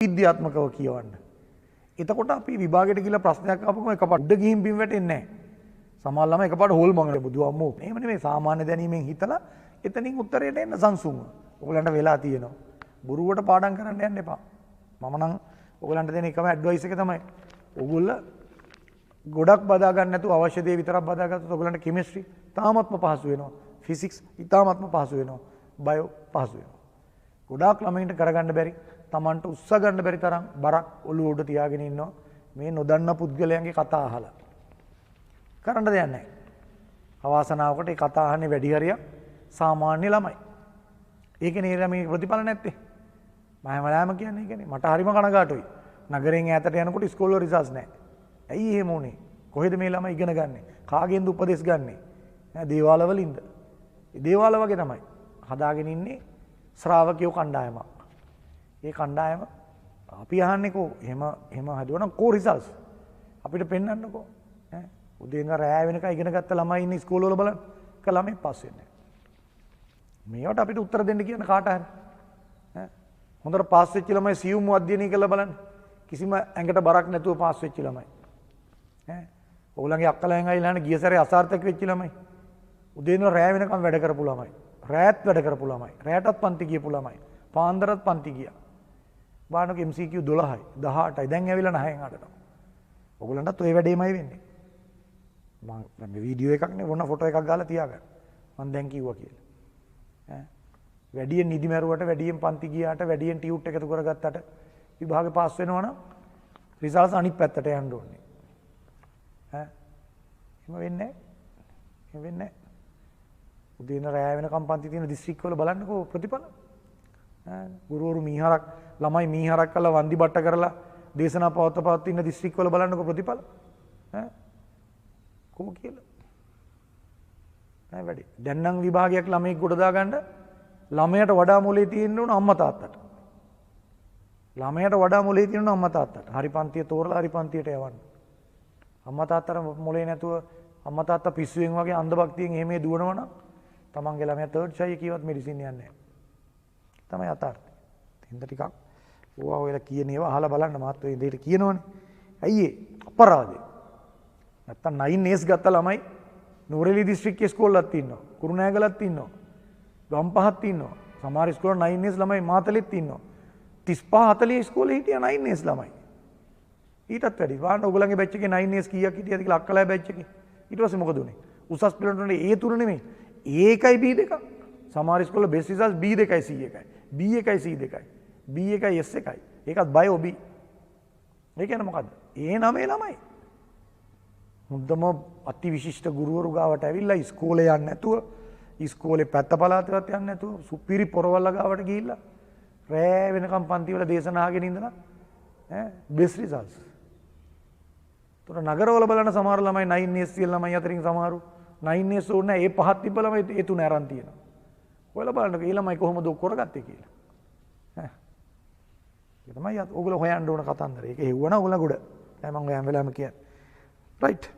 විද්‍යාත්මකව කියවන්න. එතකොට අපි විභාගයට ගිහලා ප්‍රශ්නයක් ආපුවම එකපාරට උඩ ගිහින් බිම් වැටෙන්නේ නැහැ. සමහර ළමයි එකපාරට හොල් මංගල බුදුහාමෝ. එහෙම නෙමෙයි සාමාන්‍ය දැනීමෙන් හිතලා එතනින් උත්තරයට එන්න සංසුන්ව. ඔයගලන්ට වෙලා තියෙනවා. බොරුවට පාඩම් කරන්න යන්න එපා. මම නම් ඔයගලන්ට දෙන එකම ඇඩ්වයිස් එක තමයි. ඔයගොල්ලෝ ගොඩක් බදා ගන්න නැතුව අවශ්‍ය දේ විතරක් බදාගත්තොත් ඔයගලන්ට කෙමිස්ට්‍රි තාමත්ම පහසු වෙනවා. ෆිසික්ස් ඉතාමත්ම පහසු වෙනවා. බයෝ පහසු වෙනවා. ගොඩාක් ළමයින්ට කරගන්න බැරි තමන්ට උස්ස ගන්න බැරි තරම් බරක් ඔළුව උඩ තියාගෙන ඉන්නවා මේ නොදන්න පුද්ගලයන්ගේ කතා අහලා. කරන්න දෙයක් නැහැ. අවාසනාවකට ඒ කතා අහන්නේ වැඩි හරියක් සාමාන්‍ය ළමයි. ඒකනේ ළමයි ප්‍රතිඵල නැත්තේ. මම වලාම කියන්නේ ඒකනේ. මට හරිම කනගාටුයි. නගරයෙන් ඈතට යනකොට ඉස්කෝලේ රිසල්ට්ස් නැහැ. ඇයි එහෙම උනේ? කොහෙද මේ ළමයි ඉගෙන ගන්නෙ? කාගෙන්ද උපදෙස් ගන්නෙ? ඈ දේවාල වලින්ද? ඒ දේවාල වගේ තමයි. හදාගෙන ඉන්නේ ශ්‍රාවකයෝ කණ්ඩායමක්. ඒ කණ්ඩායම අපි අහන්නේ කෝ එහෙම හදුවනම් කෝ රිසල්ට්ස් අපිට පෙන්වන්නකෝ ඈ උදේ ඉඳන් රැය වෙනකන් ඉගෙන ගත්ත ළමයි ඉන්නේ ඉස්කෝල වල බලන්න එක ළමයි පාස් වෙන්නේ නැහැ මේවට අපිට උත්තර දෙන්න කියන කාට හරි ඈ හොඳට පාස් වෙච්ච ළමයි සියුම් අධ්‍යයනය කළා බලන්න කිසිම ඇඟට බරක් නැතුව පාස් වෙච්ච ළමයි ඈ ඔයගොල්ලන්ගේ අක්කලෙන් අයිලාන ගිය සැරේ අසාර්ථක වෙච්ච ළමයි උදේ ඉඳන් රැය වෙනකන් වැඩ කරපු ළමයි රැයත් වැඩ කරපු ළමයි රැයටත් පන්ති ගියපු ළමයි පාන්දරත් පන්ති ගියා බානක MCQ 12යි 18යි දැන් ඇවිල්ලා 9න් 8ට. ඔයගොල්ලන්ටත් ওই වැඩේමයි වෙන්නේ. මම මේ වීඩියෝ එකක් නේ වොන ෆොටෝ එකක් ගාලා තියාගන්න. මම දැන් කිව්වා කියලා. ඈ වැඩියෙන් නිදි මරුවට වැඩියෙන් පන්ති ගියාට වැඩියෙන් ටියුට් එකතු කරගත්තට විභාගේ පාස් වෙනවා නම් රිසල්ට්ස් අනිත් පැත්තට යන්න ඕනේ. ඈ එහෙම වෙන්නේ නැහැ. එහෙම වෙන්නේ නැහැ. උදේ ඉඳන් රැය වෙනකම් පන්ති තියෙන දිස්ත්‍රික්කවල බලන්නකෝ ප්‍රතිඵල. ගුරුවරු මීහරක් ළමයි මීහරක් කළා වන්දි බට්ට කරලා දේශනා පවත්ව ඉන්න දිස්ත්‍රික්කවල බලන්නකෝ ප්‍රතිඵල ඈ කොහොම කියලා නෑ වැඩි දැන් නම් විභාගයක් ළමයෙක් ගොඩ දාගන්න ළමයට වඩා මොලේ තියෙන්න ඕන අම්මා තාත්තට ළමයට වඩා මොලේ තියෙන්න ඕන අම්මා තාත්තට හරි පන්තිය තෝරලා හරි පන්තියට යවන්න අම්මා තාත්තට මොලේ නැතුව අම්මා තාත්තා පිස්සුවෙන් වගේ අන්ධ භක්තියෙන් එහෙම දුවනවනම් තමන්ගේ ළමයා තර්ඩ් ෂයි කියවත් මෙඩිසින් යන්නේ නැහැ තමයි අතාර්ථය. හින්ද ටිකක් ඕවා ඔයලා කියන ඒවා අහලා බලන්න මාත් ඔය දෙයට කියනවනේ. ඇයි ඒ අපරාධය? නැත්තම් 9S ගත්ත ළමයි නූරෙලි දිස්ත්‍රික්කයේ ස්කෝල්ලක් ඉන්නවා. කුරුණෑගලත් ඉන්නවා. ගම්පහත් ඉන්නවා. සමහර ස්කෝල 9S ළමයි මාතලෙත් ඉන්නවා. 35 40 ස්කෝලේ හිටියා 9S ළමයි. ඊටත් වැඩි. වාන්න ඔයගොල්ලන්ගේ බැච් එකේ 9S කීයක් හිටියද කියලා අක්කලා බැච් එකේ. ඊට පස්සේ මොකද උනේ? උසස් පිළිවෙලට උනේ ඒ තුන නෙමෙයි. ඒකයි B2. සමහර ස්කෝල බෙස් රිසල්ට් B2යි C1යි. B1යි C2යි. B1යි S1යි. ඒකත් බයෝ B. ඒ කියන්නේ මොකද්ද? ඒ නමේ ළමයි. මුද්දම අති විශිෂ්ට ගුරුවරු ගාවට ඇවිල්ලා ඉස්කෝලේ යන්නේ නැතුව, ඉස්කෝලේ පැත්ත පළාතවත් යන්නේ නැතුව, සුපිරි පොරවල්ල ගාවට ගිහිල්ලා රෑ වෙනකම් පන්ති වල දේශනා අහගෙන ඉඳලා ඈ බෙස් රිසල්ට්ස්. තොර නගරවල බලන සමහර ළමයි 9S කියලා ළමයි අතරින් සමහරු 9S ඕනේ ඒ පහක් තිබ්බ ළමයි ඒ තුන අරන් තියෙනවා. ඔයාලා බලන්නකෝ ඒ ළමයි කොහොමද කරගත්තේ කියලා. ඈ. ඒක තමයි ඔයගොල්ලෝ හොයන්න ඕන කතන්දර. ඒක හෙව්වනම් ඔයගොල්ලෝ ගොඩ. දැන් මම ඔය හැම වෙලාවෙම කියන්නේ. රයිට්.